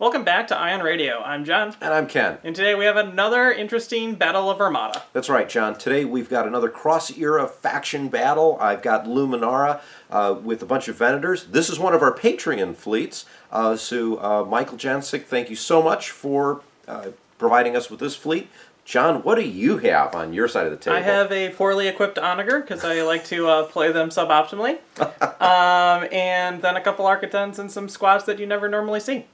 Welcome back to Ion Radio. I'm John. And I'm Ken. And today we have another interesting Battle of Armada. That's right, John. Today we've got another cross-era faction battle. I've got Luminara with a bunch of Venators. This is one of our Patreon fleets. Michael Jensick, thank you so much for providing us with this fleet. John, what do you have on your side of the table? I have a poorly equipped Onager, because I like to play them suboptimally. And then a couple Architects and some squads that you never normally see.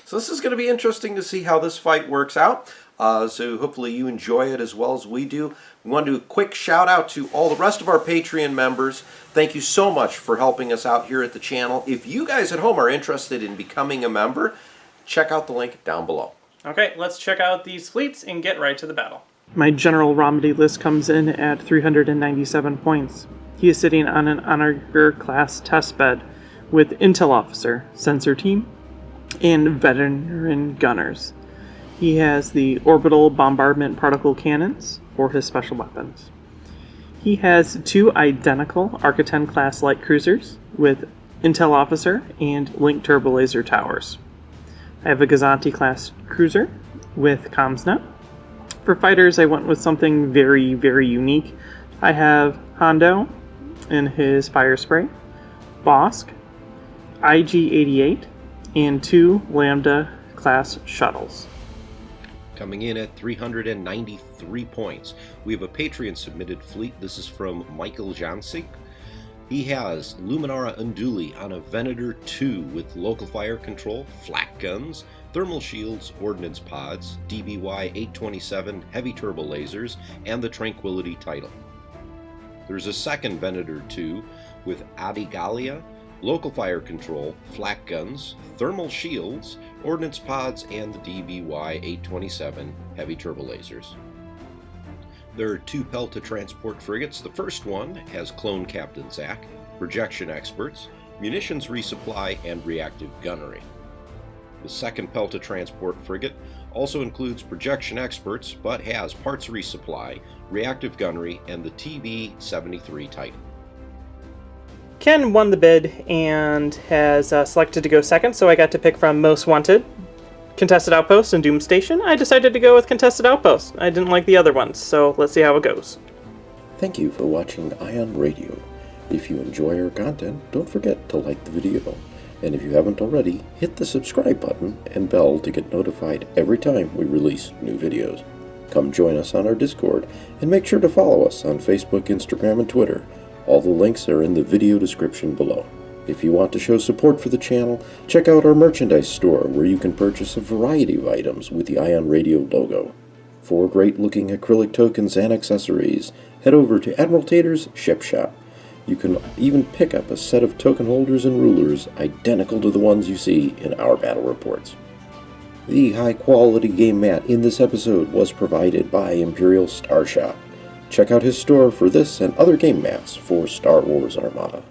So this is going to be interesting to see how this fight works out. So hopefully you enjoy it as well as we do. We want to do a quick shout out to all the rest of our Patreon members. Thank you so much for helping us out here at the channel. If you guys at home are interested in becoming a member, check out the link down below. Okay, let's check out these fleets and get right to the battle. My General Romodi list comes in at 397 points. He is sitting on an Onager class test bed with Intel Officer, Sensor Team, and Veteran Gunners. He has the Orbital Bombardment Particle Cannons for his special weapons. He has two identical Architect class light cruisers with Intel Officer and Link Turbo Laser Towers. I have a Gazanti class cruiser with CommsNet. For fighters, I went with something very, very unique. I have Hondo in his Fire Spray, Bosk, IG-88, and two Lambda class shuttles. Coming in at 393 points, we have a Patreon submitted fleet. This is from Michael Jansik. He has Luminara Unduli on a Venator 2 with local fire control, flak guns, thermal shields, ordnance pods, DBY 827 heavy turbo lasers, and the Tranquility title. There's a second Venator 2 with Adigalia, local fire control, flak guns, thermal shields, ordnance pods, and the DBY 827 heavy turbo lasers. There are two Pelta transport frigates. The first one has Clone Captain Zach, projection experts, munitions resupply, and reactive gunnery. The second Pelta transport frigate also includes projection experts, but has parts resupply, reactive gunnery, and the TB-73 Titan. Ken won the bid and has selected to go second, so I got to pick from Most Wanted, Contested Outpost, and Doom Station. I decided to go with Contested Outpost. I didn't like the other ones, so let's see how it goes. Thank you for watching Ion Radio. If you enjoy our content, don't forget to like the video. And if you haven't already, hit the subscribe button and bell to get notified every time we release new videos. Come join us on our Discord, and make sure to follow us on Facebook, Instagram, and Twitter. All the links are in the video description below. If you want to show support for the channel, check out our merchandise store where you can purchase a variety of items with the Ion Radio logo. For great looking acrylic tokens and accessories, head over to Admiral Tater's Ship Shop. You can even pick up a set of token holders and rulers identical to the ones you see in our battle reports. The high quality game mat in this episode was provided by Imperial Star Shop. Check out his store for this and other game mats for Star Wars Armada.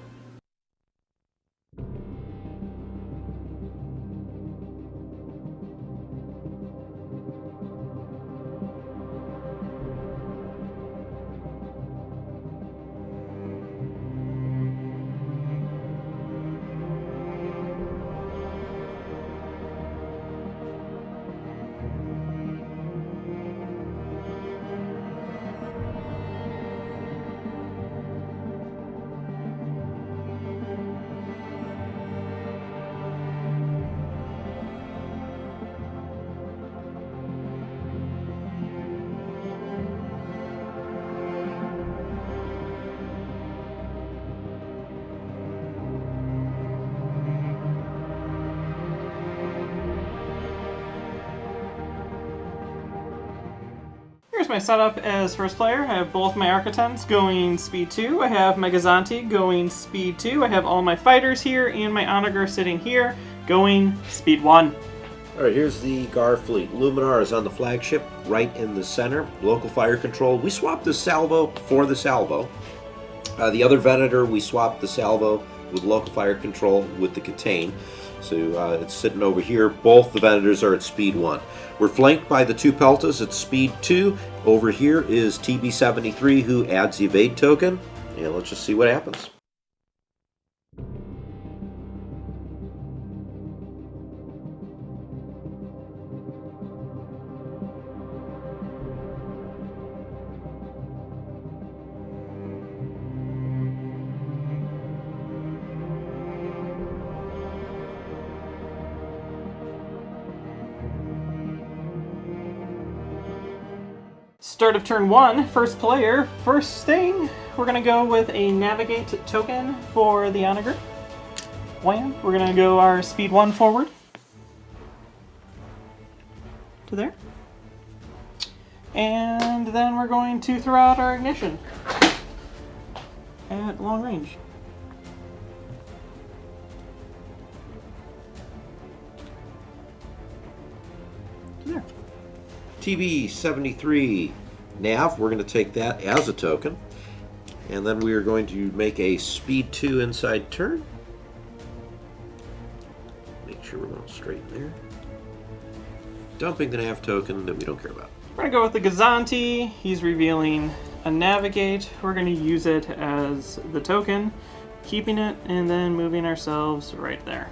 Here's my setup as first player. I have both my Architects going speed 2. I have my Gazanti going speed 2. I have all my fighters here and my Onager sitting here going speed 1. Alright, here's the Gar fleet. Luminara is on the flagship, right in the center. Local fire control. We swapped the Salvo for the Salvo. The other Venator, we swapped the Salvo with local fire control with the Catane. So it's sitting over here. Both the Venators are at speed 1. We're flanked by the two Peltas at speed 2. Over here is TB-73, who adds the evade token. And let's just see what happens. Start of turn 1, first player. First thing, we're going to go with a navigate token for the Onager. Wham! We're going to go our speed 1 forward to there. And then we're going to throw out our ignition at long range. To there. TB-73 nav, we're going to take that as a token. And then we are going to make a speed 2 inside turn. Make sure we're going straight in there. Dumping the nav token that we don't care about. We're going to go with the Gazanti. He's revealing a navigate. We're going to use it as the token, keeping it, and then moving ourselves right there.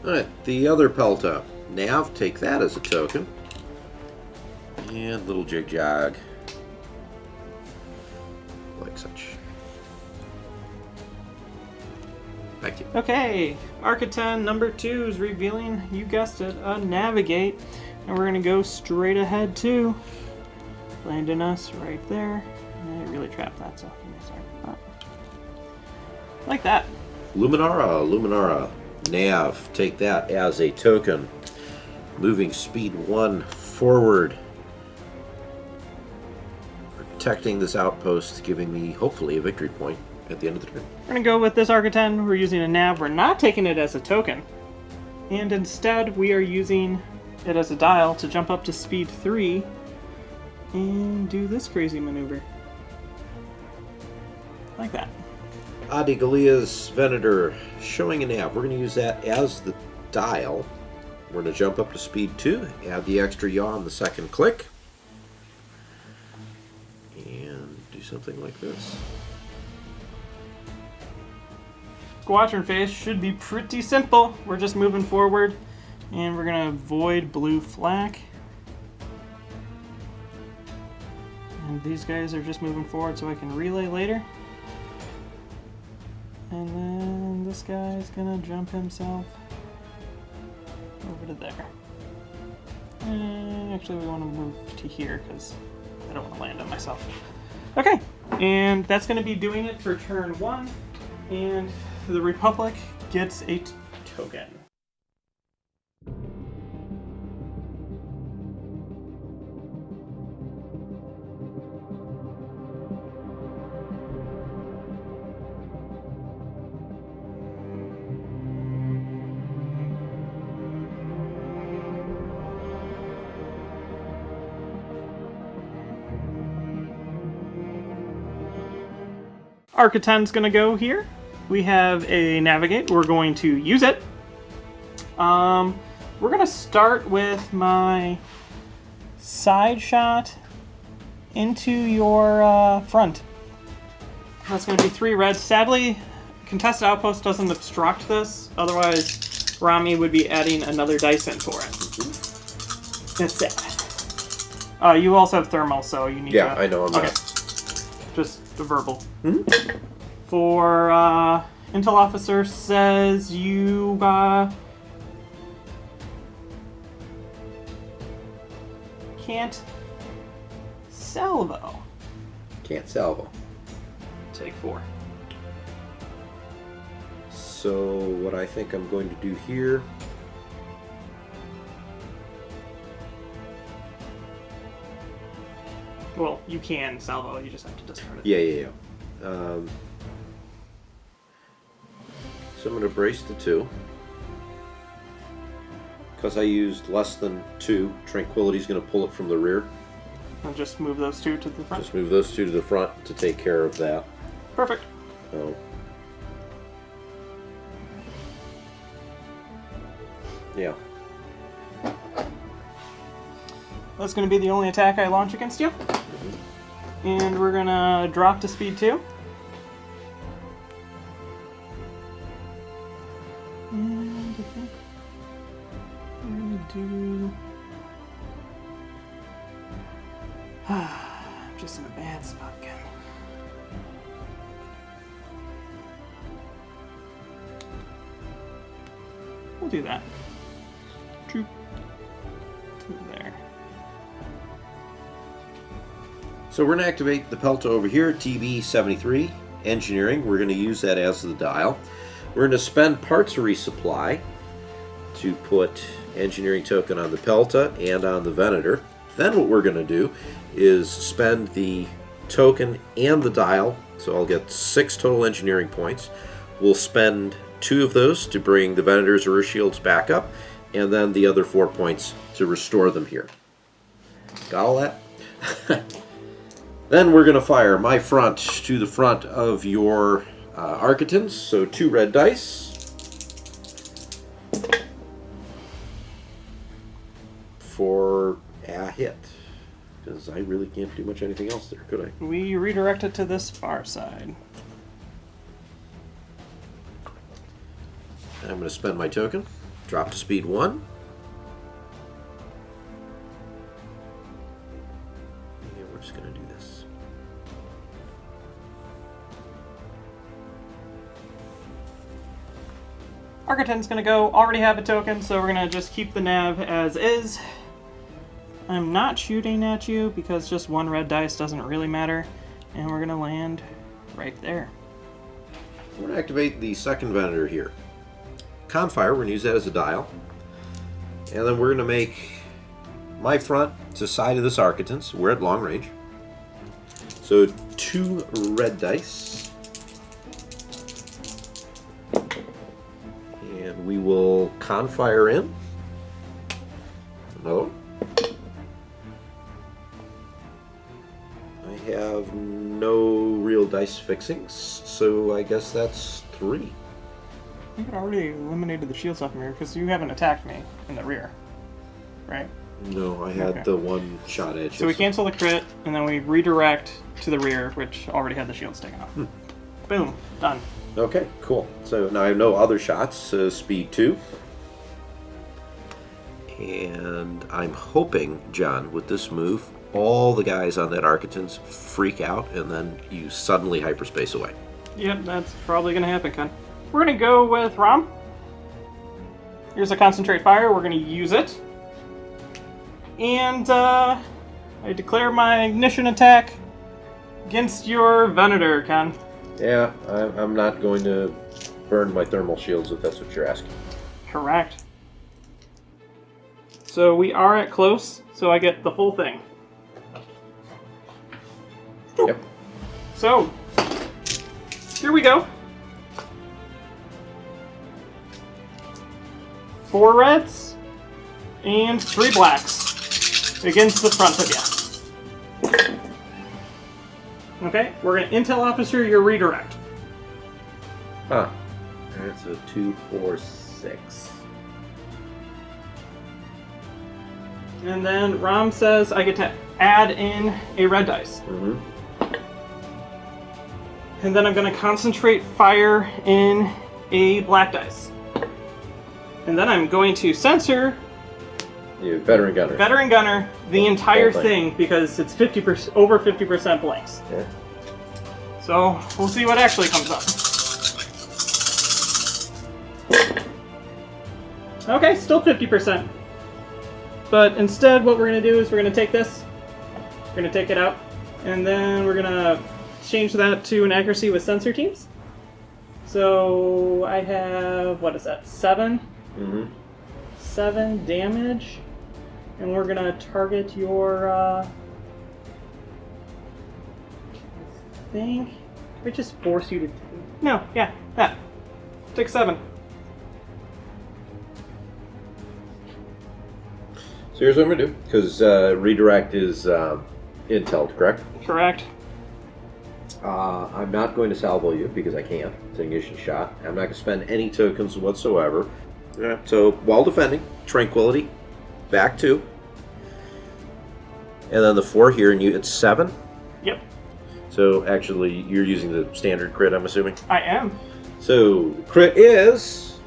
Alright, the other Pelta. Nav, take that as a token. And little jig jog. Like such. Back to you. Okay, Architan number 2 is revealing, you guessed it, a navigate. And we're going to go straight ahead too. Landing us right there. And I really trapped that, so give me a second. Like that. Luminara. Nav, take that as a token. Moving speed 1 forward. Protecting this outpost, giving me, hopefully, a victory point at the end of the turn. We're going to go with this Architan. We're using a nav. We're not taking it as a token. And instead, we are using it as a dial to jump up to speed 3 and do this crazy maneuver. Like that. Adi Galia's Venator, showing a nav. We're going to use that as the dial. We're going to jump up to speed 2, add the extra yaw on the second click, and do something like this. Squadron phase should be pretty simple. We're just moving forward, and we're going to avoid blue flak. And these guys are just moving forward so I can relay later. And then this guy's going to jump himself over to there. And actually we want to move to here because I don't want to land on myself. Okay, and that's going to be doing it for turn 1. And the Republic gets a token. Architan's gonna go here. We have a navigate. We're going to use it. We're gonna start with my side shot into your front. That's gonna be 3 reds. Sadly, contested outpost doesn't obstruct this. Otherwise, Rami would be adding another dice in for it. That's sad. You also have thermal, so you need to... Yeah, I know. I'm okay. Just the verbal. Mm-hmm. For Intel Officer says you can't salvo. Can't salvo. Take 4. So what I think I'm going to do here... Well, you can salvo, you just have to discard it. Yeah. So I'm going to brace the 2. Because I used less than 2, Tranquility's going to pull it from the rear. And just move those 2 to the front. Just move those 2 to the front to take care of that. Perfect. So, yeah. That's going to be the only attack I launch against you. And we're going to drop to speed 2. And I think we're going to do... I'm just in a bad spot again. We'll do that. Troop to there. So we're going to activate the Pelta over here, TB73, Engineering. We're going to use that as the dial. We're going to spend parts resupply to put Engineering token on the Pelta and on the Venator. Then what we're going to do is spend the token and the dial, so I'll get 6 total Engineering points. We'll spend 2 of those to bring the Venators or shields back up, and then the other 4 points to restore them here. Got all that? Then we're going to fire my front to the front of your Architans, so 2 red dice. For a hit. Because I really can't do much anything else there, could I? We redirect it to this far side. I'm going to spend my token. Drop to speed 1. And we're just going to do this. Architan's gonna go, already have a token, so we're gonna just keep the nav as is. I'm not shooting at you because just 1 red dice doesn't really matter. And we're gonna land right there. We're going to activate the second Venator here. Confire, we're going to use that as a dial. And then we're going to make my front to side of this Architans. We're at long range. So 2 red dice. And we will confire in. Another one. I have no real dice fixings, so I guess that's 3. You had already eliminated the shields off me because you haven't attacked me in the rear, right? No, I had Okay. the 1 shot at you. So we cancel the crit, and then we redirect to the rear, which already had the shields taken off. Boom, done. Okay, cool. So now I have no other shots, speed 2. And I'm hoping, John, with this move, all the guys on that Architans freak out, and then you suddenly hyperspace away. Yep, that's probably going to happen, Ken. We're going to go with Rom. Here's a concentrate fire. We're going to use it. And I declare my ignition attack against your Venator, Ken. Yeah, I'm not going to burn my thermal shields if that's what you're asking. Correct. So we are at close, so I get the full thing. Yep. So, here we go. 4 reds and 3 blacks against the front of you. Okay, we're going to intel officer your redirect. Huh. That's a 2, 4, 6. And then Rom says I get to add in a red dice. Mm-hmm. And then I'm going to concentrate fire in a black dice. And then I'm going to censor You veteran gunner. Veteran Gunner the entire Whole thing because it's 50% over 50% blanks. Yeah. So we'll see what actually comes up. Okay, still 50%. But instead what we're going to do is we're going to take this, we're going to take it out, and then we're going to change that to an accuracy with sensor teams. So I have, what is that, 7? Mm-hmm. 7 damage. And we're going to target your, I think, we just force you to, no, yeah, that. Take 7. So here's what I'm going to do, because redirect is intel, correct? Correct. I'm not going to salvo you because I can't. It's an ignition shot. I'm not going to spend any tokens whatsoever. Yeah. So while defending, tranquility, back 2, and then the 4 here, and it's 7. Yep, So actually, you're using the standard crit, I'm assuming. I am. So crit is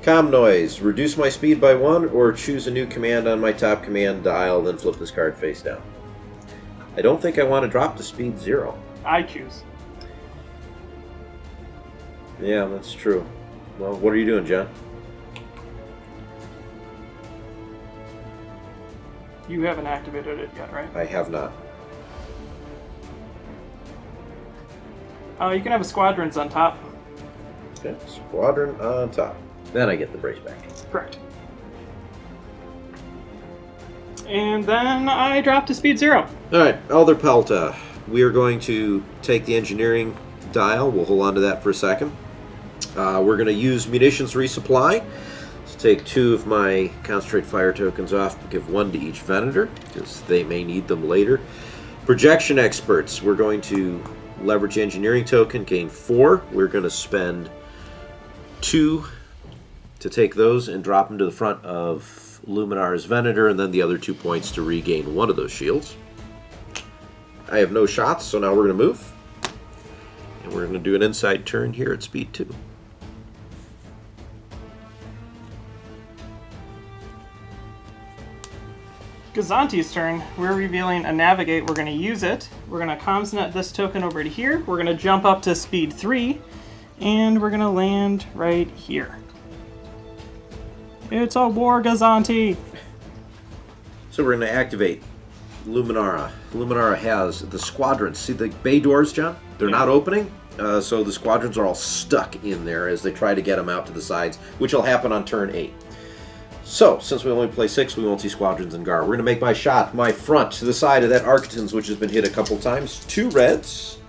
comm noise. Reduce my speed by 1, or choose a new command on my top command dial, then flip this card face down. I don't think I want to drop to speed 0. I choose. Yeah, that's true. Well, what are you doing, John? You haven't activated it yet, right? I have not. You can have a squadrons on top. Okay, squadron on top. Then I get the brace back. Correct. And then I drop to speed 0. All right, Elder Pelta. We are going to take the engineering dial. We'll hold on to that for a second. We're going to use munitions resupply. Let's take 2 of my concentrate fire tokens off. Give 1 to each Venator, because they may need them later. Projection experts. We're going to leverage engineering token, gain 4. We're going to spend 2 to take those and drop them to the front of Luminara's Venator, and then the other 2 points to regain 1 of those shields. I have no shots, so now we're going to move. And we're going to do an inside turn here at speed 2. Gazanti's turn. We're revealing a navigate. We're going to use it. We're going to comsnet this token over to here. We're going to jump up to speed 3. And we're going to land right here. It's a war Gazanti! So we're going to activate Luminara. Luminara has the squadrons. See the bay doors, John? They're not opening. So the squadrons are all stuck in there as they try to get them out to the sides, which will happen on turn 8. So, since we only play 6, we won't see squadrons in Gar. We're going to make my shot, my front, to the side of that Architons, which has been hit a couple times. 2 reds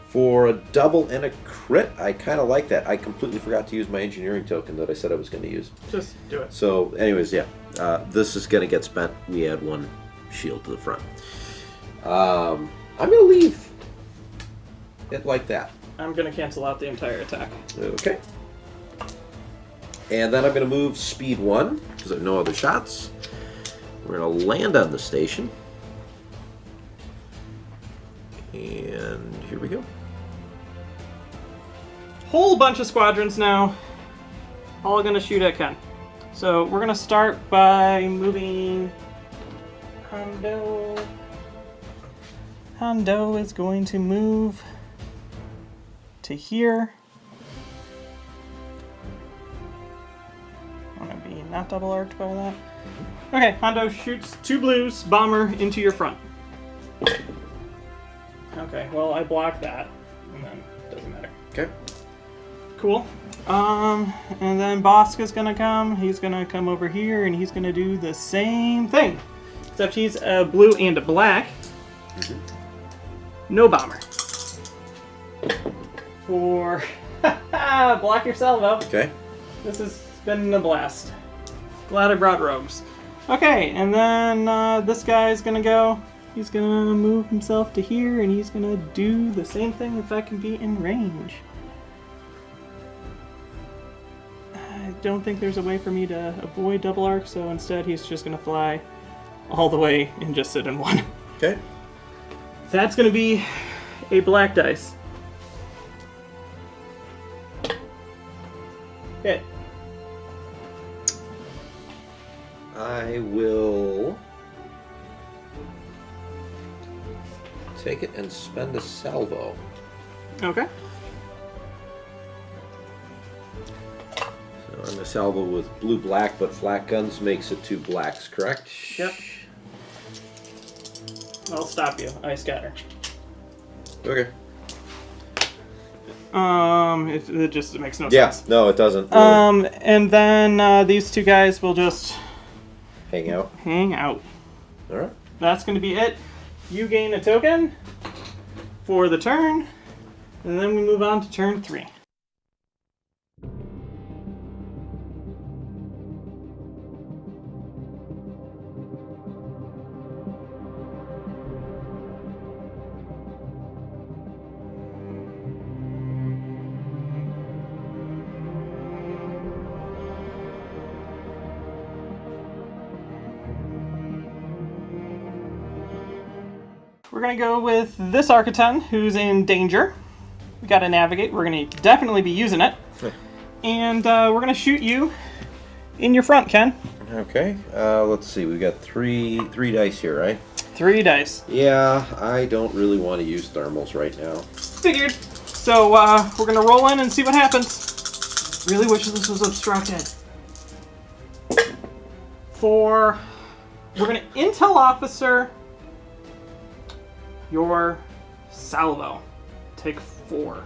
for a double and a crit. I kind of like that. I completely forgot to use my engineering token that I said I was going to use. Just do it. So, anyways, yeah. This is going to get spent. We add 1 shield to the front. I'm going to leave it like that. I'm going to cancel out the entire attack. Okay. And then I'm going to move speed 1, because I have no other shots. We're going to land on the station. And here we go. Whole bunch of squadrons now. All going to shoot at Ken. So we're going to start by moving Hondo. Hondo is going to move to here. I want to be not double arced by that. Okay, Hondo shoots 2 blues, bomber into your front. Okay, well I blocked that, and then doesn't matter. Okay. Cool. And then Bosca's gonna come. He's gonna come over here, and he's gonna do the same thing, except he's a blue and a black. No bomber. For block your salvo. Okay. This has been a blast. Glad I brought rogues. Okay, and then this guy's gonna go. He's gonna move himself to here, and he's gonna do the same thing if I can be in range. I don't think there's a way for me to avoid double arc, so instead he's just gonna fly all the way and just sit in 1. Okay. That's gonna be a black dice. Hit. I will take it and spend a salvo. Okay. So I'm a salvo with blue-black, but flak guns makes it 2 blacks, correct? Yep. I'll stop you. I scatter. Okay. It just makes no Yeah, sense. no, it doesn't. Really. And then these 2 guys will just Hang out. hang out. All right. That's going to be it. You gain a token for the turn, and then we move on to turn 3. We're going to go with this Architon, who's in danger. We got to navigate. We're going to definitely be using it. And we're going to shoot you in your front, Ken. Okay. Let's see. We've got three dice here, right? 3 dice. Yeah, I don't really want to use thermals right now. Figured. So we're going to roll in and see what happens. Really wish this was obstructed. We're going to intel officer your salvo to take 4.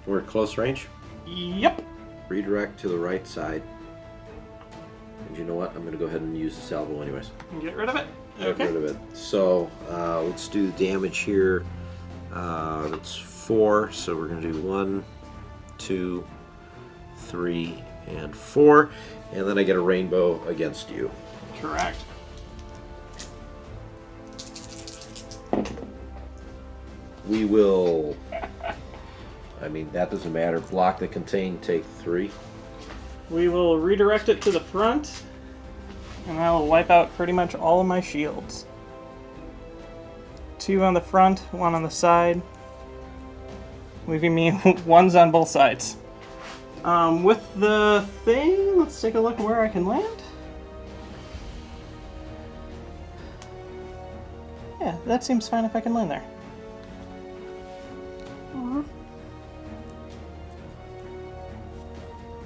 We're at close range. Yep. Redirect to the right side. And you know what? I'm going to go ahead and use the salvo anyways. Get rid of it. Get Okay. rid of it. So let's do the damage here. That's 4. So we're going to do 1, 2, 3, and 4. And then I get a rainbow against you. Correct. We will... I mean, that doesn't matter. Block the contain, take 3. We will redirect it to the front, and I will wipe out pretty much all of my shields. 2 on the front, 1 on the side, leaving me ones on both sides. With the thing, let's take a look at where I can land. Yeah, that seems fine if I can land there.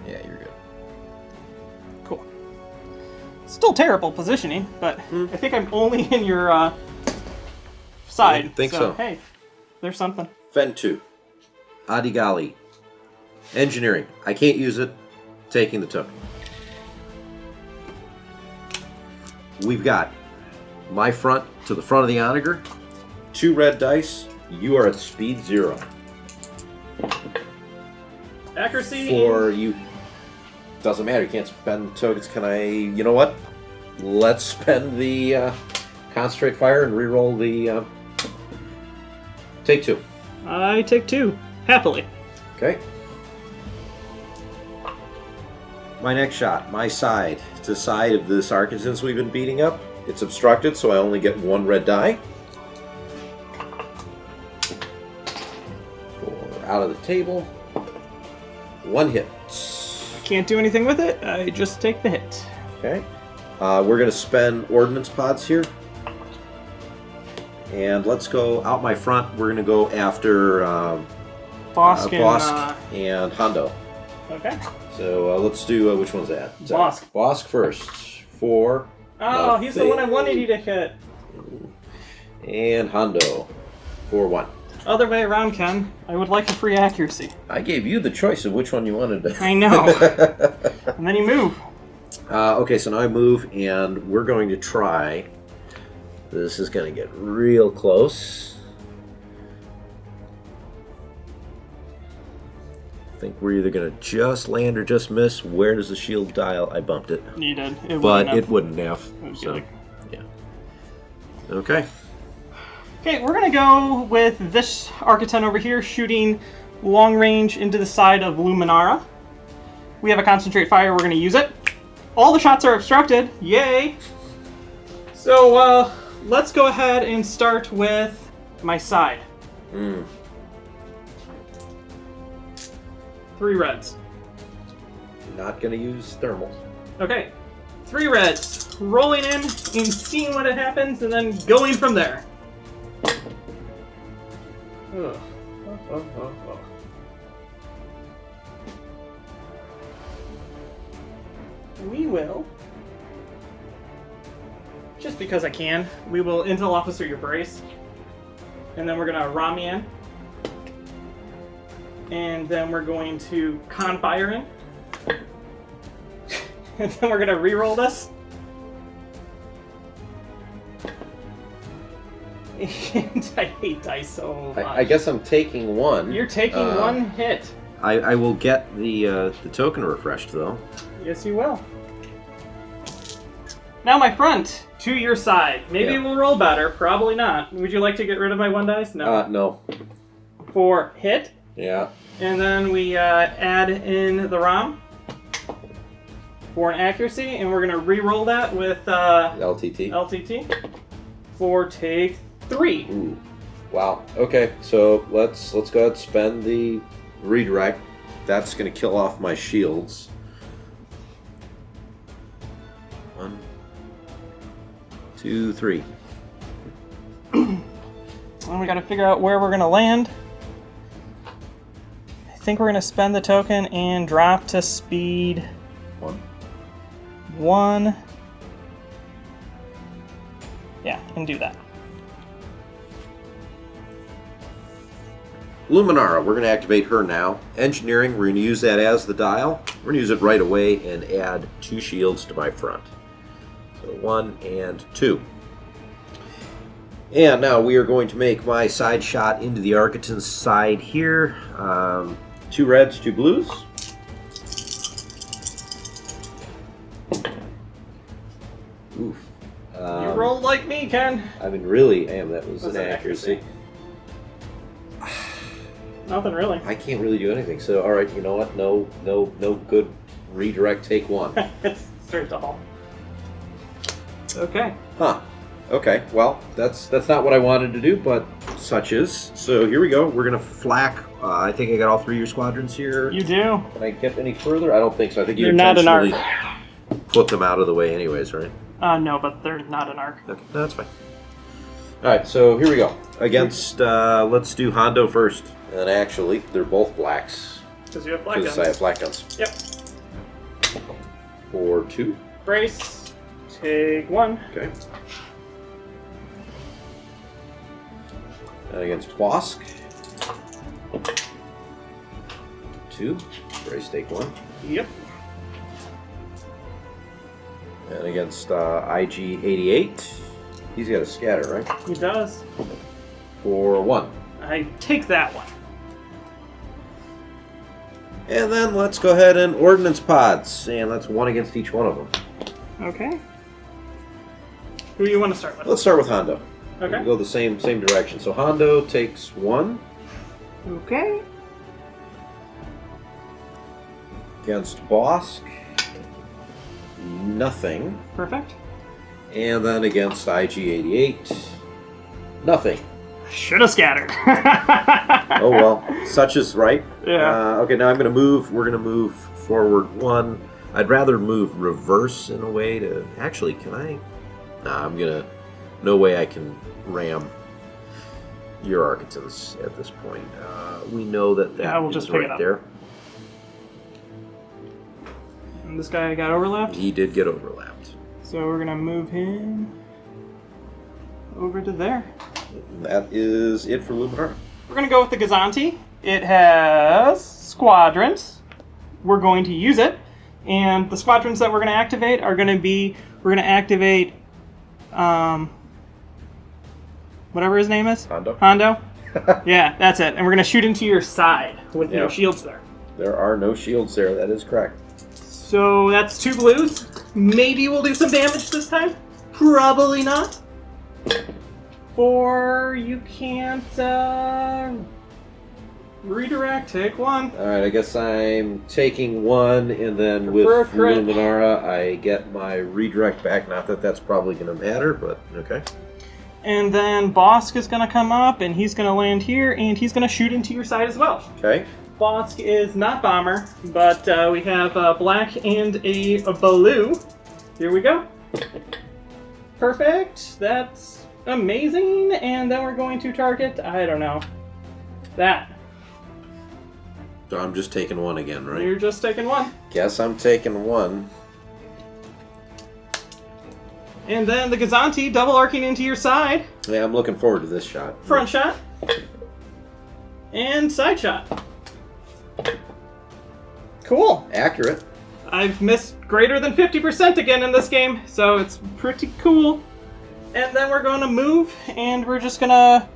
Yeah, you're good. Cool. Still terrible positioning, but I think I'm only in your side. I think so. Hey, there's something. Fen 2. Adigali. Engineering. I can't use it. Taking the token. We've got my front to the front of the Onager. 2 red dice. You are at speed 0. Accuracy. For you. Doesn't matter. You can't spend tokens. Can I... You know what? Let's spend the concentrate fire and reroll the... Take 2. I take 2. Happily. Okay. My next shot, my side. It's the side of this Arkansas we've been beating up. It's obstructed, so I only get 1 red die. 4 out of the table. 1 hit. Can't do anything with it. I just take the hit. Okay. We're going to spend ordnance pods here. And let's go out my front. We're going to go after Bosk Bosk and Hondo. Okay. So let's do, which one's that? Bosk. Bosk first. 4. Oh, he's the one I wanted you to hit. And Hondo. 4-1. Other way around, Ken. I would like a free accuracy. I gave you the choice of which one you wanted to. I know. And then you move. Okay, so now I move, and we're going to try. This is going to get real close. I think we're either going to just land or just miss. Where does the shield dial? I bumped it. You did. But it wouldn't have. It would be So, like... yeah. Okay. Okay, we're going to go with this Architon over here, shooting long range into the side of Luminara. We have a concentrate fire. We're going to use it. All the shots are obstructed. Yay! So, let's go ahead and start with my side. 3 reds. Not going to use thermals. Okay, 3 reds. Rolling in and seeing what happens, and then going from there. Ugh. We will, just because I can, we will intel officer your brace, and then we're gonna ram in, and then we're going to con fire in, and then we're gonna re-roll this. And I hate dice so much. I guess I'm taking 1. You're taking 1 hit. I will get the token refreshed, though. Yes, you will. Now my front, to your side. Maybe Yeah. it will roll better. Probably not. Would you like to get rid of my 1 dice? No. No. For hit, Yeah. and then we add in the ROM for an accuracy, and we're gonna re-roll that with LTT. LTT for take 3. Ooh. Wow. Okay, so let's go ahead and spend the redirect. That's going to kill off my shields. 1, 2, 3. And we gotta figure out where we're gonna land. I think we're gonna spend the token and drop to speed 1. Yeah, and do that. Luminara, we're going to activate her now. Engineering, we're going to use that as the dial. We're going to use it right away and add 2 shields to my front. So 1 and 2. And now we are going to make my side shot into the Architon's side here. 2 reds, 2 blues. Oof. You rolled like me, Ken. I mean, really, that was That's an an accuracy. Nothing really. I can't really do anything. So, all right, you know what? No good redirect. Take 1. It's straight to hull. Okay. Huh. Okay. Well, that's not what I wanted to do, but such is. So here we go. We're gonna flak. I think I got all 3 of your squadrons here. You do. Can I get any further? I don't think so. I think you You're not an intentionally arc. put them out of the way, anyways, right? No, but they're not an arc. Okay, no, that's fine. All right, so here we go. Against, let's do Hondo first. And actually, they're both blacks. Because you have black Because I guns. have black guns. Yep. For 2. Brace. Take 1. Okay. And against Bosk. 2. Brace, take 1. Yep. And against IG-88, he's got a scatter, right? He does. For 1. I take that one. And then let's go ahead and ordnance pods, and that's 1 against each one of them. Okay. Who do you want to start with? Let's start with Hondo. Okay. We'll go the same direction. So Hondo takes 1 Okay. against Bosk. Nothing. Perfect. And then against IG-88, nothing. Should have scattered. Oh well, such is right. Yeah. Okay, now I'm going to move. We're going to move forward 1. I'd rather move reverse in a way to... Actually, can I? Nah, I'm going to... No way I can ram your Architons at this point. We know that Yeah, we'll is just pick it right up. there. And this guy got overlapped. He did get overlapped. So we're going to move him over to there. That is it for Luminara. We're going to go with the Gazanti. It has squadrons. We're going to use it. And the squadrons that we're going to activate are going to be... We're going to activate... whatever his name is? Hondo? Hondo? Yeah, that's it. And we're going to shoot into your side with no Yeah. shields there. There are no shields there. That is correct. So that's 2 blues. Maybe we'll do some damage this time. Probably not. 4, you can't redirect. Take 1. All right, I guess I'm taking 1, and then with For a crit. Luminara, I get my redirect back. Not that that's probably going to matter, but okay. And then Bosk is going to come up, and he's going to land here, and he's going to shoot into your side as well. Okay. Bosk is not bomber, but we have black and a blue. Here we go. Perfect. That's amazing. And then we're going to target, I don't know, that. So I'm just taking 1 again, right? You're just taking 1. Guess I'm taking 1. And then the Gazanti double arcing into your side. Yeah, I'm looking forward to this shot. Front shot. And side shot. Cool. Accurate. I've missed greater than 50% again in this game, so it's pretty cool. And then we're going to move, and we're just going to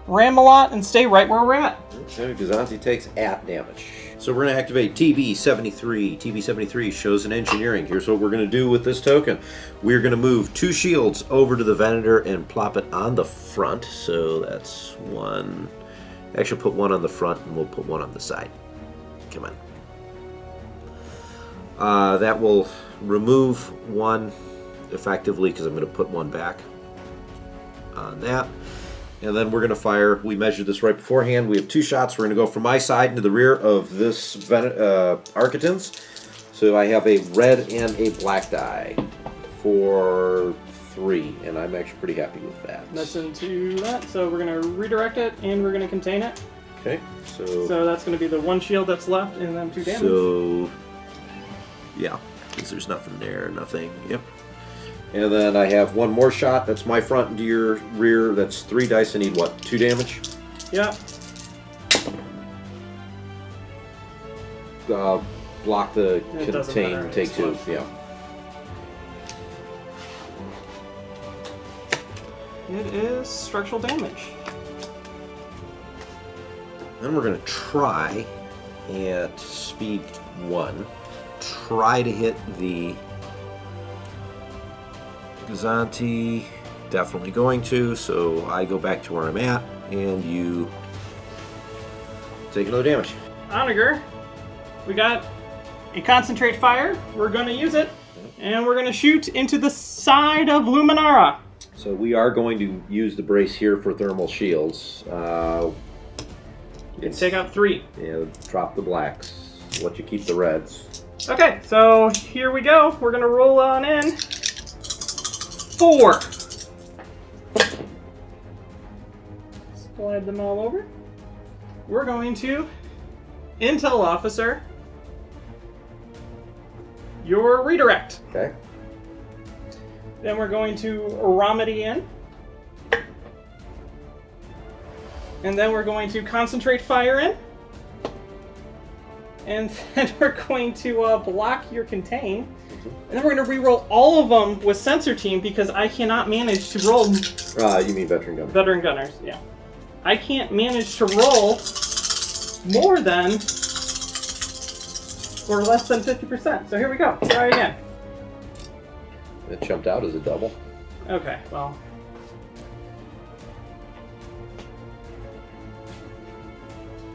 ram a lot and stay right where we're at. Okay, Gazanti takes at damage. So we're going to activate TB-73. TB-73 shows an engineering. Here's what we're going to do with this token. We're going to move 2 shields over to the Venator and plop it on the front. So that's 1. Actually, put 1 on the front, and we'll put 1 on the side. Come on. That will remove 1 effectively because I'm going to put 1 back on that. And then we're going to fire. We measured this right beforehand. We have 2 shots. We're going to go from my side into the rear of this Architons. So I have a red and a black die for 3, and I'm actually pretty happy with that. That's into that. So we're going to redirect it, and we're going to contain it. Okay, So that's going to be the 1 shield that's left, and then 2 damage. So, yeah, because there's nothing there, nothing. Yep. And then I have 1 more shot. That's my front into your rear. That's 3 dice. I need what? 2 damage? Yeah. block the It doesn't matter, contain, it's take 2. close. Yeah. It is structural damage. Then we're going to try at speed 1. Try to hit the Gazanti. Definitely going to, so I go back to where I'm at, and you take another damage. Onager, we got a concentrate fire. We're going to use it, and we're going to shoot into the side of Luminara. So we are going to use the brace here for thermal shields. You can take out 3. Yeah, drop the blacks. Let you keep the reds. Okay, so here we go. We're going to roll on in. 4. Slide them all over. We're going to Intel Officer your redirect. Okay. Then we're going to Romodi in. And then we're going to Concentrate Fire in. And then we're going to block your contain. And then we're going to reroll all of them with Sensor Team because I cannot manage to roll... You mean Veteran Gunner? Veteran Gunners, yeah. I can't manage to roll more than or less than 50%. So here we go. Try again. It jumped out as a double. Okay, well.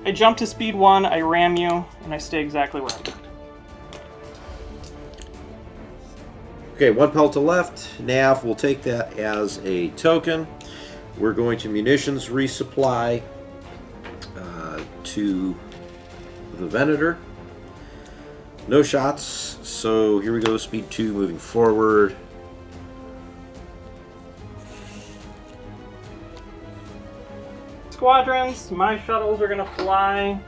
I jump to speed 1, I ram you, and I stay exactly where I'm at. Okay, 1 pelta left. Nav will take that as a token. We're going to munitions resupply to the Venator. No shots, so here we go, speed 2 moving forward. Squadrons, my shuttles are going to fly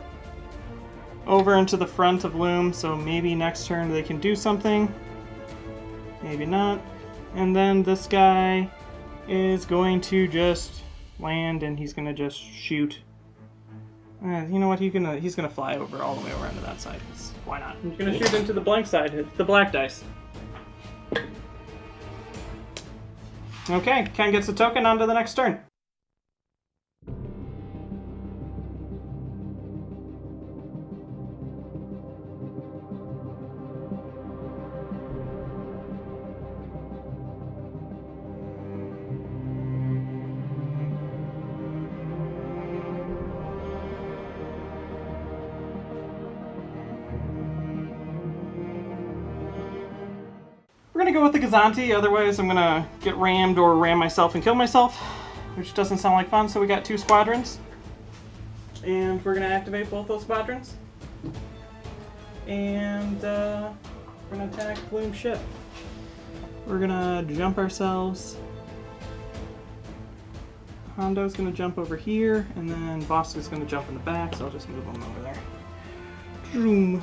over into the front of Loom, so maybe next turn they can do something. Maybe not. And then this guy is going to just land and he's going to just shoot. You know what? He's gonna fly over all the way around to that side. Why not? He's gonna shoot into the blank side. It's the black dice. Okay, Ken gets a token on to the next turn. We're gonna go with the Gazanti, otherwise I'm gonna get rammed or ram myself and kill myself, which doesn't sound like fun, so we got 2 squadrons. And we're gonna activate both those squadrons. And we're gonna attack Bloom ship. We're gonna jump ourselves. Hondo's gonna jump over here, and then Bosco's gonna jump in the back, so I'll just move him over there. Zoom.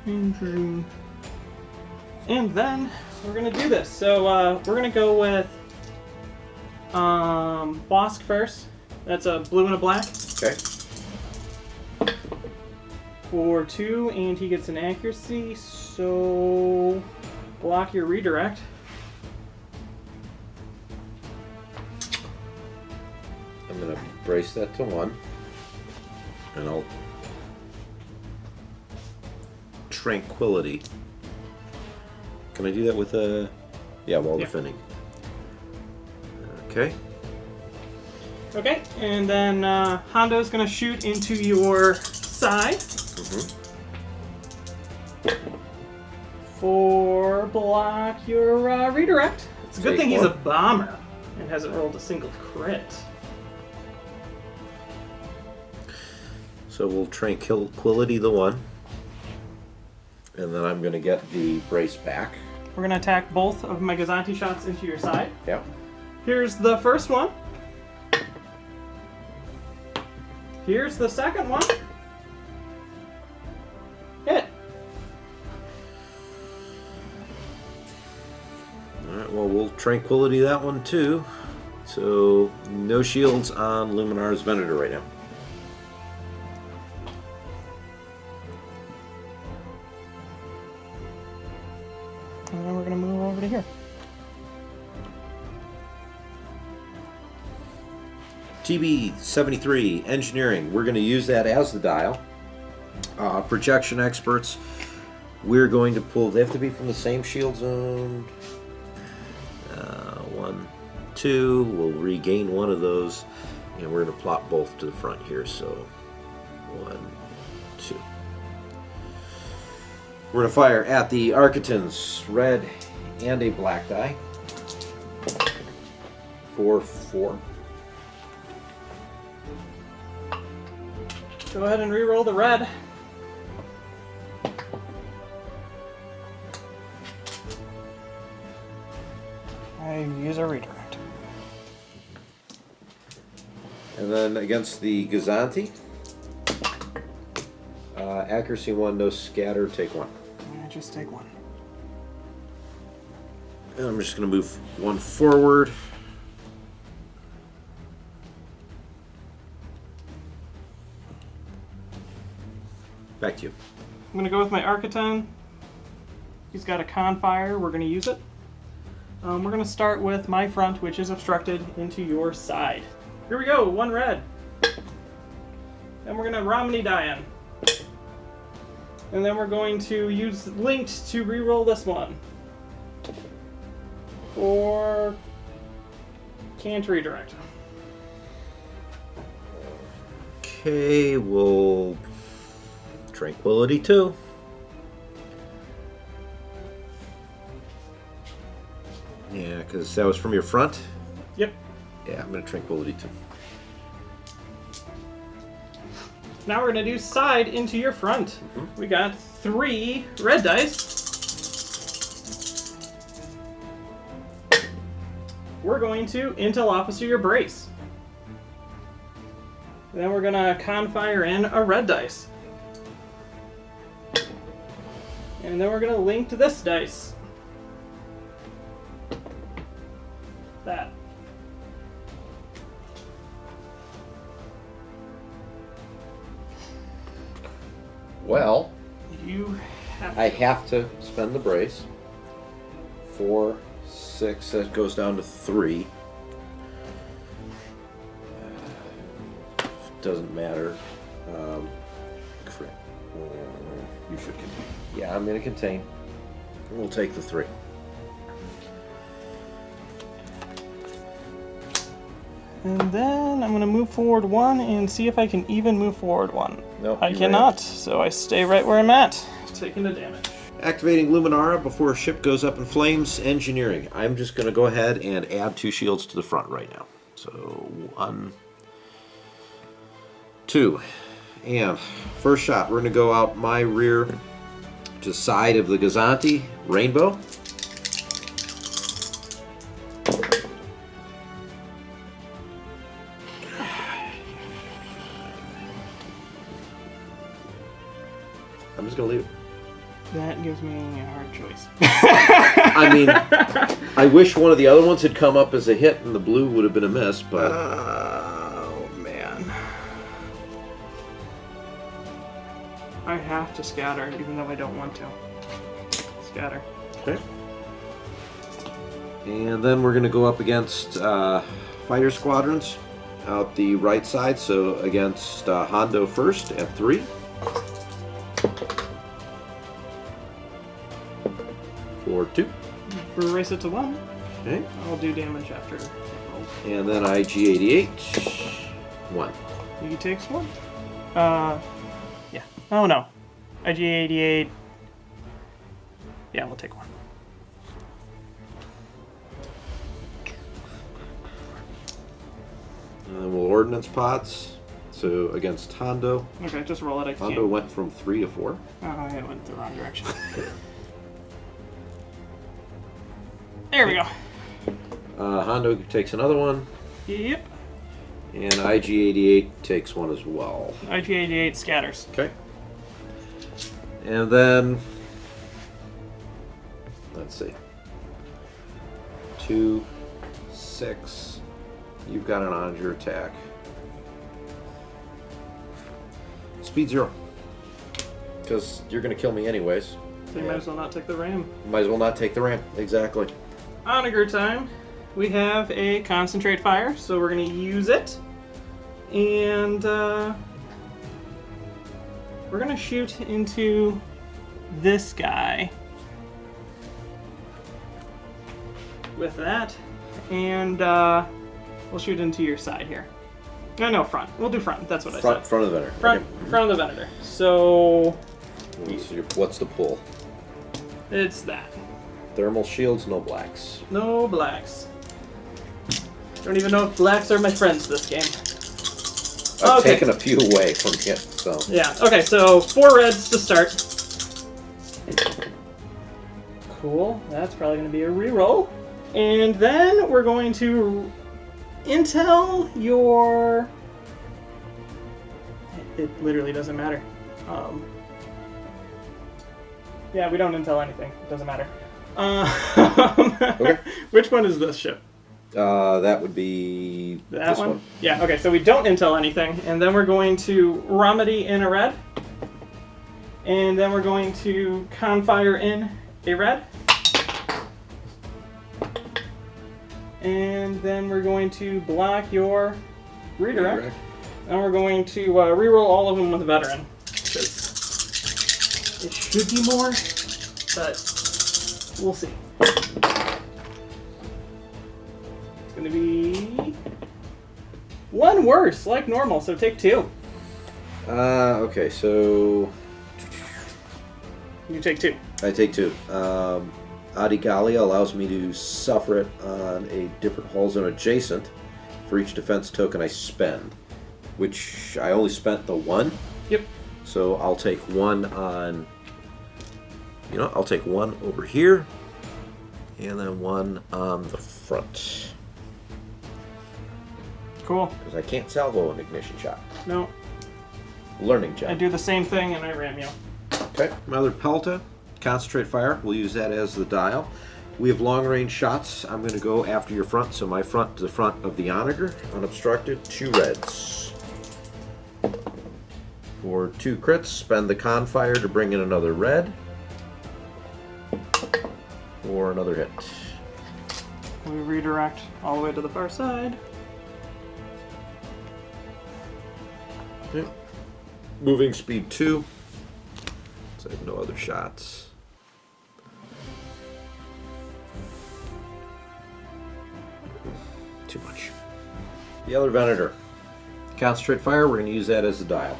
And zoom. And then we're gonna do this. So we're gonna go with Bosk first. That's a blue and a black. Okay. For 2, and he gets an accuracy. So block your redirect. I'm gonna brace that to 1, and I'll Tranquility. Can I do that with a... Yeah, while defending. Okay. Okay, and then Hondo's gonna shoot into your side. For block your redirect. It's a good thing he's a bomber and hasn't rolled a single crit. So we'll Tranquility the 1. And then I'm gonna get the brace back. We're gonna attack both of my Gazanti shots into your side. Yep. Here's the first one. Here's the second one. Hit. Alright, well, we'll Tranquility that one too. So, no shields on Luminara's Venator right now. And then we're going to move over to here. TB-73, engineering. We're going to use that as the dial. Projection experts. We're going to pull, they have to be from the same shield zone. 1, 2. We'll regain one of those. And we're going to plot both to the front here. So 1, 2. We're going to fire at the Architans, red and a black die. 4, 4. Go ahead and re-roll the red. I use a redirect. And then against the Gazanti, accuracy 1, no scatter, take 1. I just take 1. And I'm just going to move 1 forward. Back to you. I'm going to go with my Architon. He's got a con fire. We're going to use it. We're going to start with my front, which is obstructed, into your side. Here we go, 1 red. Then we're going to Romodi die in. And then we're going to use linked to re-roll this one. Or can't redirect. Okay, we'll Tranquility 2. Yeah, because that was from your front? Yep. Yeah, I'm going to Tranquility 2. Now we're going to do side into your front. We got 3 red dice. We're going to Intel Officer your brace. And then we're going to con fire in a red dice. And then we're going to link to this dice. That. Well, You have I have to spend the brace. 4, 6, that goes down to 3. Doesn't matter. You should contain. Yeah, I'm going to contain. We'll take the 3. And then I'm going to move forward 1 and see if I can even move forward 1. Nope, I you cannot, so I stay right where I'm at, taking the damage. Activating Luminara before a ship goes up in flames. Engineering. I'm just going to go ahead and add 2 shields to the front right now. So 1, 2. And first shot, we're going to go out my rear to side of the Gazanti. Rainbow. I'm just going to leave it. That gives me a hard choice. I mean, I wish one of the other ones had come up as a hit and the blue would have been a miss, but... Oh, man. I have to scatter, even though I don't want to. Scatter. Okay. And then we're going to go up against fighter squadrons out the right side, so against Hondo first at 3. 4, 2. Erase it to 1. Okay. I'll do damage after. And then IG-88. 1. He takes 1. Yeah. Oh no. IG-88. Yeah, we'll take 1. And then we'll ordnance pods. So against Hondo. Okay, just roll it. I Hondo can't. went from 3 to 4. Oh, I went the wrong direction. There we go. Hondo takes another one. Yep. And IG-88 takes one as well. IG-88 scatters. Okay. And then, let's see. 2, 6. You've got an Onager attack. Speed 0. Because you're going to kill me anyways. So you might as well not take the ram. Might as well not take the ramp. Exactly. Onager time. We have a concentrate fire, so we're going to use it. And we're going to shoot into this guy with that. And we'll shoot into your side here. No, front. We'll do front. That's what I said. Front of the Venator. Front of the Venator. So What's the pull? it's that. Thermal shields, no blacks. No blacks. Don't even know if blacks are my friends this game. I've Okay. taken a few away from him, so. Yeah, okay, so 4 reds to start. Cool, that's probably going to be a reroll. And then we're going to intel your... It literally doesn't matter. Yeah, we don't intel anything. It doesn't matter. Okay. Which one is this ship? That would be That this one? Yeah, okay, so we don't intel anything, and then we're going to Romodi in a red, and then we're going to Confire in a red, and then we're going to block your redirect, and we're going to reroll all of them with Veteran, because it should be more, but we'll see. Gonna be 1 worse, like normal, so take 2. Okay, so You take 2. I take 2. Adigalia allows me to suffer it on a different hull zone adjacent for each defense token I spend, which I only spent the 1. Yep. So I'll take 1 on, I'll take 1 over here, and then 1 on the front. Cool. Because I can't salvo an ignition shot. No, Learning I check. do the same thing and I ram you. Okay. My other Pelta, concentrate fire. We'll use that as the dial. We have long range shots. I'm going to go after your front, so my front to the front of the Onager, unobstructed, 2 reds. For 2 crits, spend the Confire to bring in another red. For another hit. We redirect all the way to the far side. Okay. Moving speed 2. So I have no other shots. Too much. The other Venator. Concentrate fire, we're going to use that as the dial.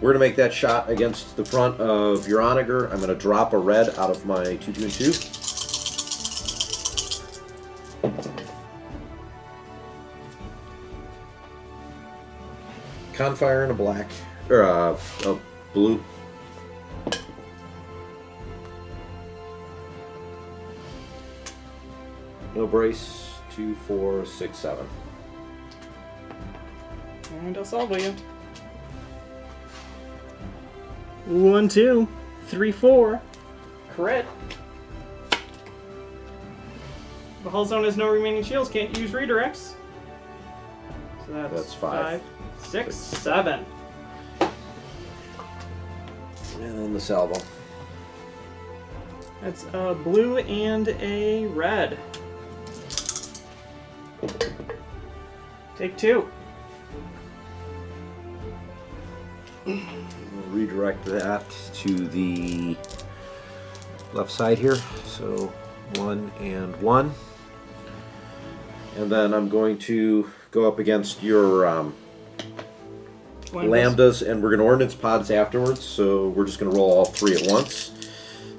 We're going to make that shot against the front of your Onager. I'm going to drop a red out of my 2-2-2. Confire and a black, or a blue. No brace. 2, 4, 6, 7. And I'll salvo you. 1, 2, 3, 4. Crit. The hull zone has no remaining shields, can't use redirects. So that's 5. 6, 7. And then the salvo. That's a blue and a red. Take 2. We'll redirect that to the left side here. So 1 and 1. And then I'm going to go up against your lambdas, and we're going to ordnance pods afterwards. So we're just going to roll all 3 at once.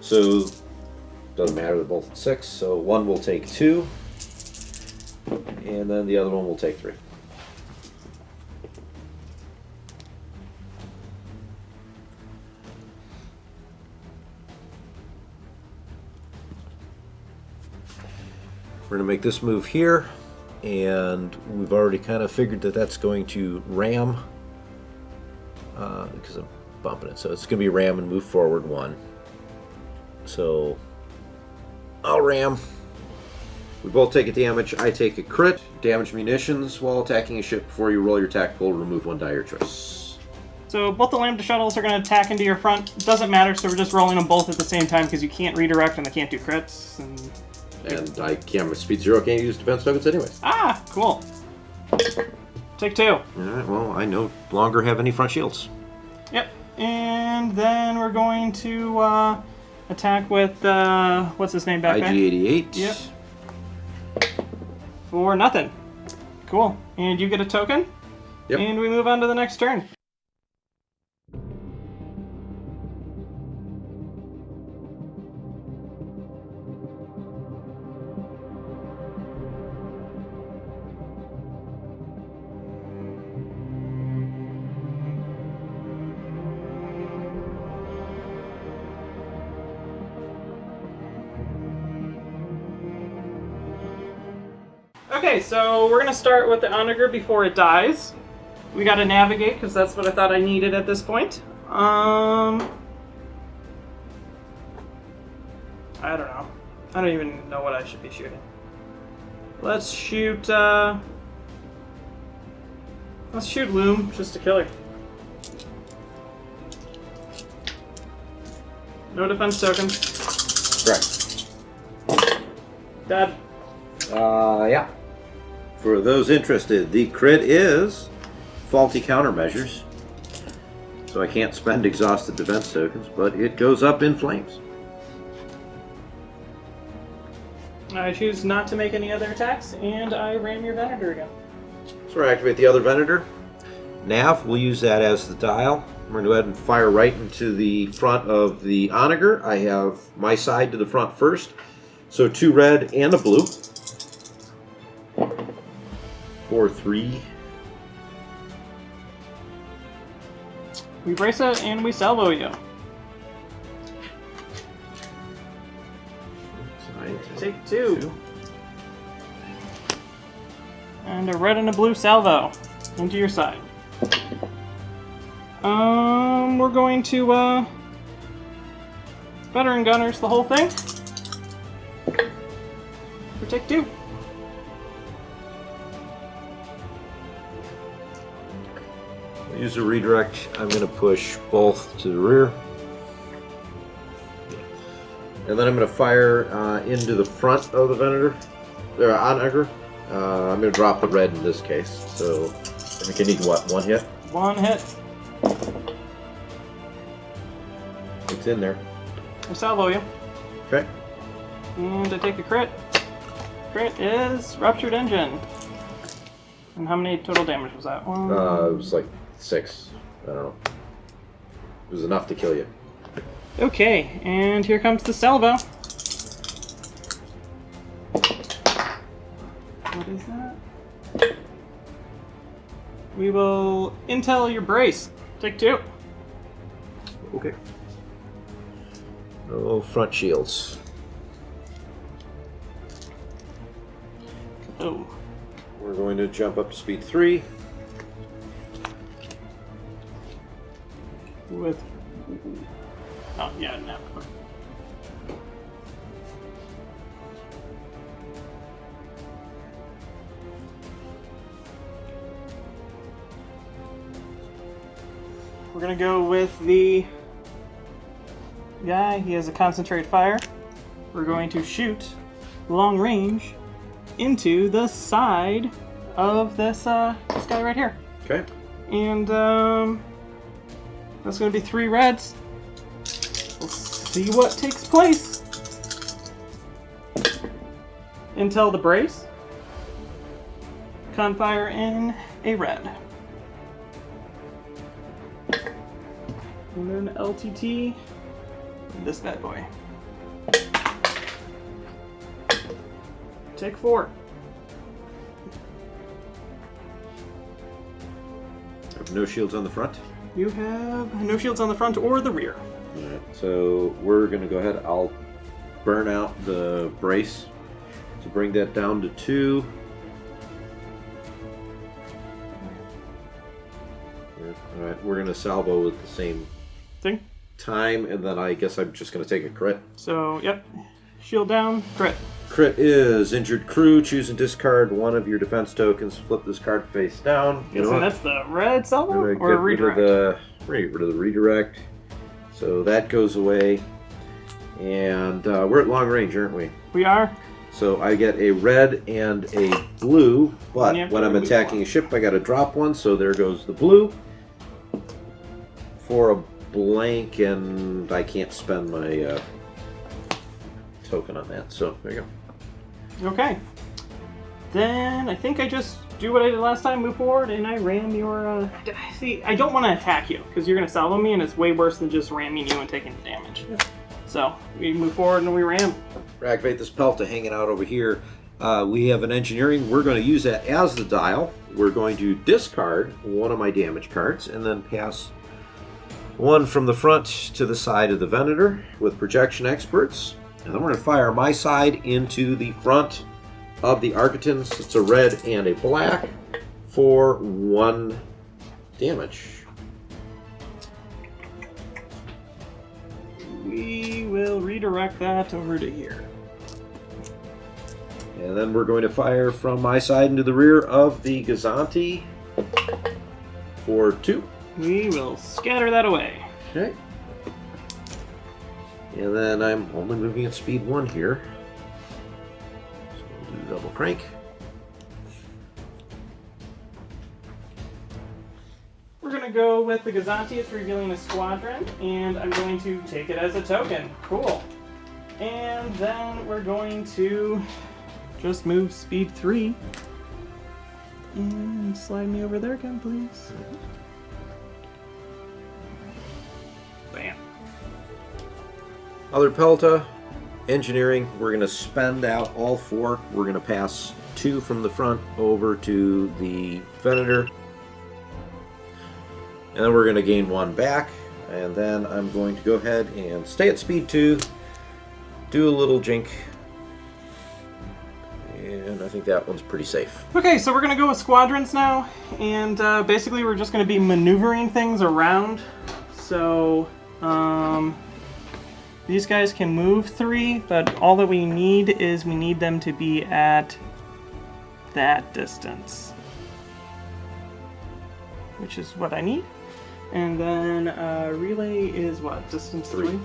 So doesn't matter, they're both at 6. So one will take 2, and then the other one will take 3. We're going to make this move here, and we've already kind of figured that that's going to ram, because I'm bumping it. So it's going to be ram and move forward 1. So I'll ram. We both take a damage. I take a crit. Damage munitions while attacking a ship. Before you roll your attack pool, remove 1 die of your choice. So both the Lambda shuttles are going to attack into your front. It doesn't matter, so we're just rolling them both at the same time because you can't redirect and they can't do crits. And I can't, speed 0, can't use defense tokens anyways. Ah, cool. Take 2. Alright, well, I no longer have any front shields. Yep. And then we're going to attack with, what's his name back there? IG-88. Yep. For nothing. Cool. And you get a token. Yep. And we move on to the next turn. Okay, so we're going to start with the Onager before it dies. We got to navigate, because that's what I thought I needed at this point. I don't know. I don't even know what I should be shooting. Let's shoot Loom, just to kill her. No defense tokens. Correct. Dead. Yeah. For those interested, the crit is faulty countermeasures. So I can't spend exhausted defense tokens, but it goes up in flames. I choose not to make any other attacks, and I ram your Venator again. So we're activate the other Venator. Nav, we'll use that as the dial. We're going to go ahead and fire right into the front of the Onager. I have my side to the front first. So 2 red and a blue. 4-3. We brace it and we salvo you. Take 2. And a red and a blue salvo into your side. We're going to veteran gunners the whole thing. For take 2. Use a redirect. I'm going to push both to the rear. And then I'm going to fire into the front of the Venator. Onager. I'm going to drop the red in this case. So I think I need what? 1 hit? 1 hit. It's in there. I salvo you. Okay. And I take a crit. Crit is Ruptured Engine. And how many total damage was that? It was like 6. I don't know. It was enough to kill you. Okay, and here comes the salvo. What is that? We will intel your brace. Take 2. Okay. No front shields. Oh. We're going to jump up to speed 3. With... Oh, yeah, no. We're gonna go with the guy. He has a concentrated fire. We're going to shoot long range into the side of this guy right here. Okay. And that's going to be 3 reds. We'll see what takes place. Intel the brace. Confire in a red. And then LTT this bad boy. Take 4. I have no shields on the front. You have no shields on the front or the rear. Alright, so we're going to go ahead. I'll burn out the brace to bring that down to 2. Alright, we're going to salvo with the same Thing. time, and then I guess I'm just going to take a crit. So, yep. Shield down, crit. Crit is injured crew. Choose and discard one of your defense tokens. Flip this card face down. You know So what? that's the red salvo I'm gonna or get rid of redirect? We're going to get rid of the redirect. So that goes away. And we're at long range, aren't we? We are. So I get a red and a blue, but And when I'm attacking a ship, I got to drop one. So there goes the blue for a blank, and I can't spend my token on that. So there you go. Okay. Then I think I just do what I did last time, move forward, and I ram your... See, I don't want to attack you, because you're going to salvo me, and it's way worse than just ramming you and taking the damage. So we move forward and we ram. Activate this Pelta hanging out over here. We have an engineering. We're going to use that as the dial. We're going to discard one of my damage cards and then pass one from the front to the side of the Venator with projection experts. And then we're going to fire my side into the front of the Architans. It's a red and a black for 1 damage. We will redirect that over to here. And then we're going to fire from my side into the rear of the Gazanti for 2. We will scatter that away. Okay. And then I'm only moving at speed 1 here. So we'll do double crank. We're going to go with the Gazanti. It's revealing a squadron, and I'm going to take it as a token. Cool. And then we're going to just move speed 3. And slide me over there again, please. Bam. Other Pelta, engineering, we're going to spend out all 4. We're going to pass 2 from the front over to the Venator. And then we're going to gain 1 back. And then I'm going to go ahead and stay at speed 2. Do a little jink. And I think that one's pretty safe. Okay, so we're going to go with squadrons now. And basically we're just going to be maneuvering things around. So these guys can move 3, but all that we need is we need them to be at that distance. Which is what I need. And then relay is what? Distance 3?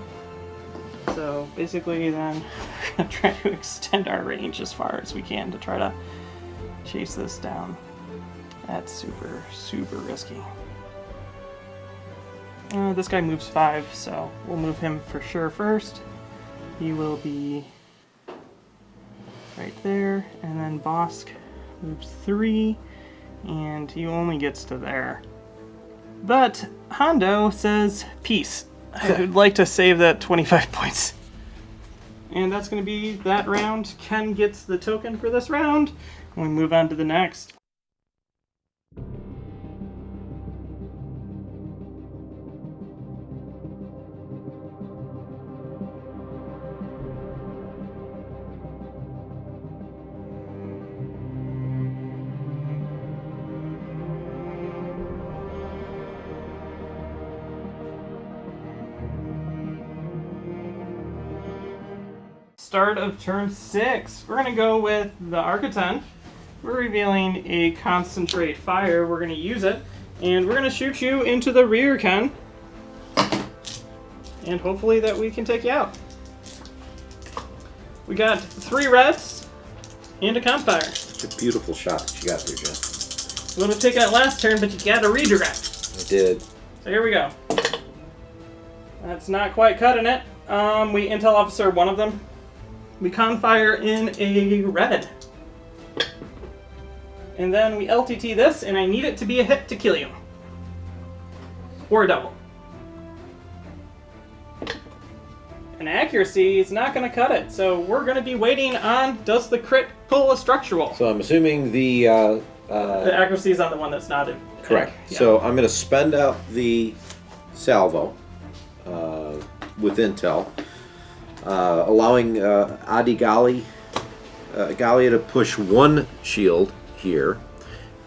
So basically then we're going to try to extend our range as far as we can to try to chase this down. That's super, super risky. This guy moves 5, so we'll move him for sure first. He will be right there, and then Bosk moves 3, and he only gets to there. But Hondo says, peace. I would like to save that 25 points. And that's going to be that round. Ken gets the token for this round, and we move on to the next. Start of turn 6. We're going to go with the Architon. We're revealing a concentrate fire. We're going to use it, and we're going to shoot you into the rear, Ken. And hopefully that we can take you out. We got 3 reds and a campfire. It's a beautiful shot that you got there, Jen. You would have taken it last turn, but you got a redirect. I did. So here we go. That's not quite cutting it. We intel officer one of them. We confire in a red. And then we LTT this, and I need it to be a hit to kill you. Or a double. An accuracy is not going to cut it, so we're going to be waiting on, does the crit pull a structural? So I'm assuming the accuracy is on the one that's not in. correct. Yeah. So I'm going to spend out the salvo with intel, allowing Galia to push 1 shield here,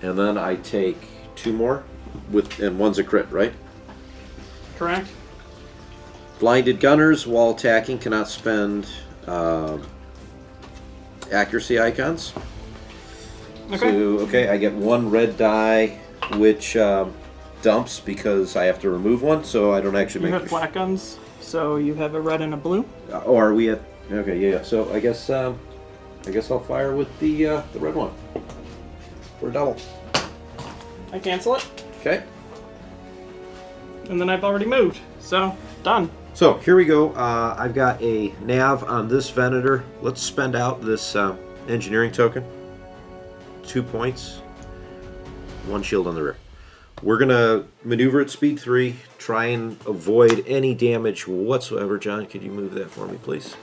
and then I take 2 more, and 1's a crit, right? Correct. Blinded gunners, while attacking, cannot spend accuracy icons. Okay. So, okay, I get 1 red die, which dumps because I have to remove one, so I don't actually You make have flat guns, so you have a red and a blue. Oh, are we at? Okay, yeah. So I guess I'll fire with the red one for a double. I cancel it, Okay. and then I've already moved, so done. So here we go. I've got a nav on this Venator. Let's spend out this engineering token. 2 points. 1 shield on the rear. We're gonna maneuver at speed 3. Try and avoid any damage whatsoever. John, could you move that for me, please?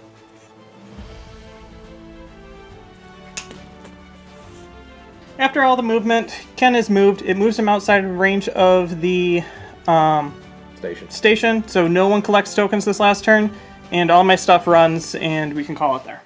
After all the movement, Ken is moved. It moves him outside of range of the station, so no one collects tokens this last turn, and all my stuff runs, and we can call it there.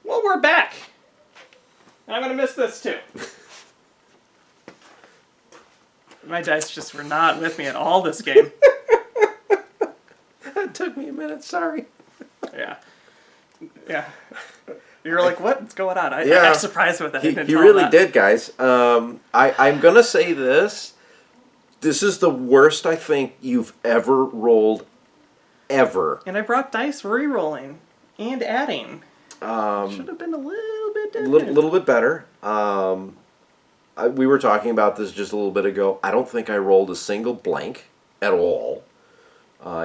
Well, we're back. And I'm gonna miss this too. My dice just were not with me at all this game. That took me a minute. Sorry. Yeah. Yeah. You're like, what's going on? I Yeah. got surprised with that. I didn't He tell really that. did, guys. I'm going to say this. This is the worst I think you've ever rolled, ever. And I brought dice re-rolling and adding. Should have been a little bit A different. little bit better. We were talking about this just a little bit ago. I don't think I rolled a single blank at all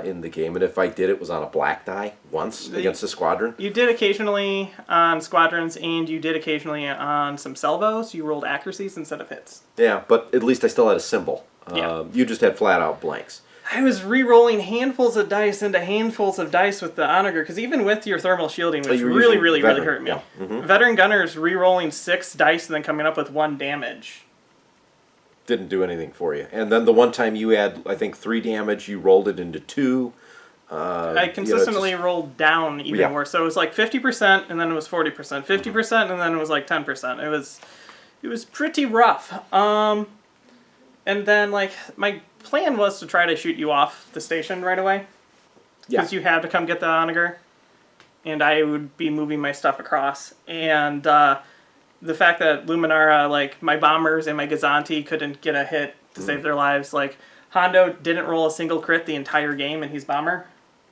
in the game. And if I did, it was on a black die once against a squadron. You did occasionally on squadrons, and you did occasionally on some salvos. You rolled accuracies instead of hits. Yeah, but at least I still had a symbol. Yeah. You just had flat out blanks. I was re-rolling handfuls of dice into handfuls of dice with the Onager, because even with your thermal shielding, which you were really, using really, really veteran, hurt me. yeah. Veteran Gunners re-rolling 6 dice and then coming up with 1 damage. Didn't do anything for you. And then the one time you had, I think, 3 damage, you rolled it into 2. I consistently rolled down even Yeah. worse. So it was like 50%, and then it was 40%, 50%, and then it was like 10%. It was pretty rough. And then like my plan was to try to shoot you off the station right away, Yeah. because you had to come get the Onager, and I would be moving my stuff across. And the fact that Luminara, like my bombers and my Gazanti, couldn't get a hit to save their lives. Like Hondo didn't roll a single crit the entire game, and he's bomber.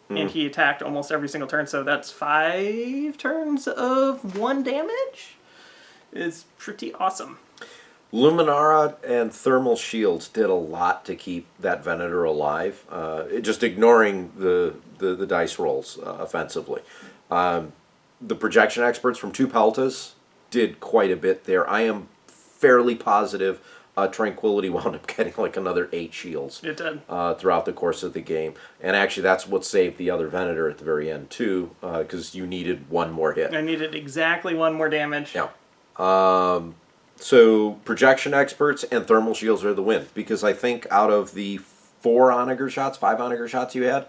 And he attacked almost every single turn, so that's 5 turns of 1 damage. It's pretty awesome. Luminara and thermal shields did a lot to keep that Venator alive, just ignoring the dice rolls offensively. The projection experts from 2 Peltas did quite a bit there. I am fairly positive Tranquility wound up getting like another 8 shields. It did. Throughout the course of the game. And actually that's what saved the other Venator at the very end too, because you needed 1 more hit. I needed exactly 1 more damage. Yeah. So projection experts and thermal shields are the win, because I think out of the 5 Onager shots you had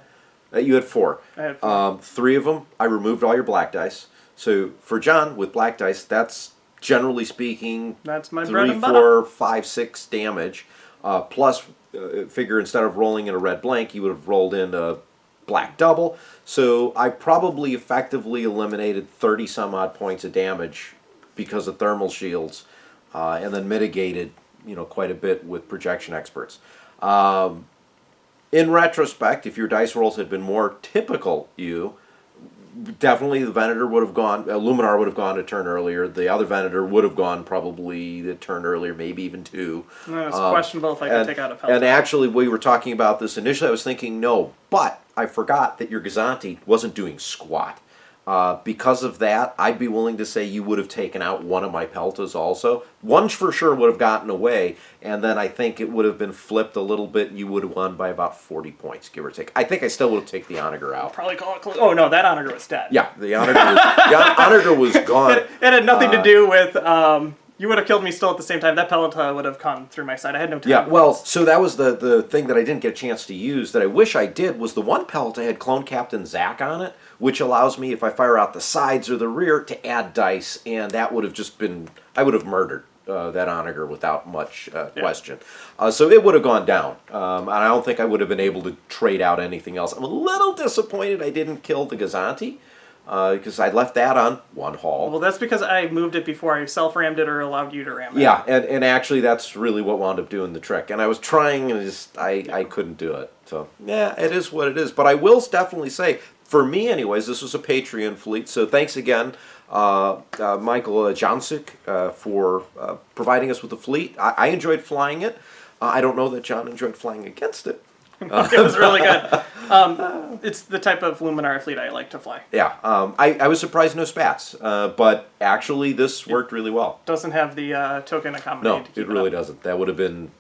4. I had 4. 3 of them, I removed all your black dice. So for John, with black dice, that's generally speaking That's my bread 3, and butter. 4, 5, 6 damage. Plus, figure instead of rolling in a red blank, you would have rolled in a black double. So I probably effectively eliminated 30 some odd points of damage because of thermal shields, and then mitigated, quite a bit with projection experts. In retrospect, if your dice rolls had been more typical, definitely the Venator would have gone, Luminar would have gone a turn earlier. The other Venator would have gone probably a turn earlier, maybe even 2. No, it's questionable if I could take out a Pelta. And actually, we were talking about this initially. I was thinking no, but I forgot that your Gazanti wasn't doing squat. Because of that, I'd be willing to say you would have taken out one of my Peltas also. One for sure would have gotten away, and then I think it would have been flipped a little bit, and you would have won by about 40 points, give or take. I think I still would have taken the Onager out. Probably call it close. Oh no, that Onager was dead. Yeah, the Onager was gone. It had nothing to do with You would have killed me still at the same time. That pellet would have gone through my side. I had no time. Yeah, well, so that was the thing that I didn't get a chance to use that I wish I did was the one pellet I had Clone Captain Zach on it, which allows me, if I fire out the sides or the rear, to add dice, and that would have just been, I would have murdered that Onager without much question. So it would have gone down, and I don't think I would have been able to trade out anything else. I'm a little disappointed I didn't kill the Gazanti, because I left that on one haul. Well, that's because I moved it before I self-rammed it or allowed you to ram it. Yeah, and actually that's really what wound up doing the trick. And I was trying, and I couldn't do it. So, yeah, it is what it is. But I will definitely say, for me anyways, this was a Patreon fleet. So thanks again, Michael Jancic, for providing us with the fleet. I enjoyed flying it. I don't know that John enjoyed flying against it. It was really good. It's the type of Luminara fleet I like to fly. Yeah, I was surprised no spats, but actually this worked really well. Doesn't have the token accommodating No, to keep it really up. doesn't. That would have been,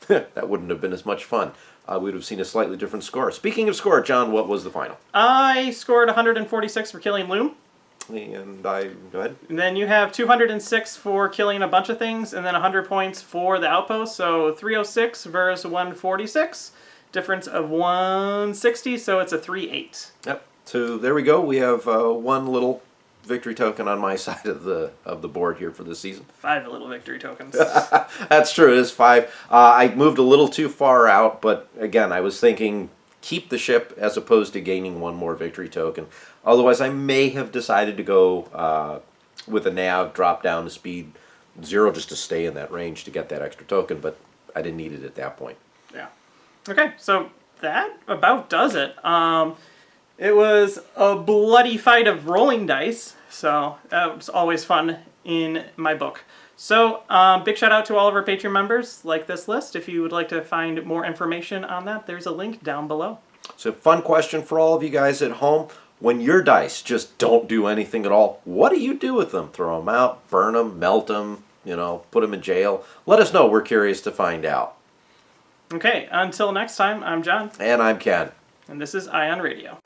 that wouldn't have been as much fun. We would have seen a slightly different score. Speaking of score, John, what was the final? I scored 146 for killing Loom. And go ahead. And then you have 206 for killing a bunch of things, and then 100 points for the Outpost. So 306 versus 146. Difference of 160, so it's a 3-8. Yep. So there we go. We have one little victory token on my side of the board here for this season. 5 little victory tokens. That's true. It is 5. I moved a little too far out, but again, I was thinking keep the ship as opposed to gaining one more victory token. Otherwise, I may have decided to go with a nav, drop down to speed 0 just to stay in that range to get that extra token, but I didn't need it at that point. Yeah. Okay, so that about does it. It was a bloody fight of rolling dice, so that was always fun in my book. So, big shout out to all of our Patreon members. Like this list. If you would like to find more information on that, there's a link down below. So, fun question for all of you guys at home. When your dice just don't do anything at all, what do you do with them? Throw them out, burn them, melt them, put them in jail? Let us know. We're curious to find out. Okay, until next time, I'm John. And I'm Ken. And this is Ion Radio.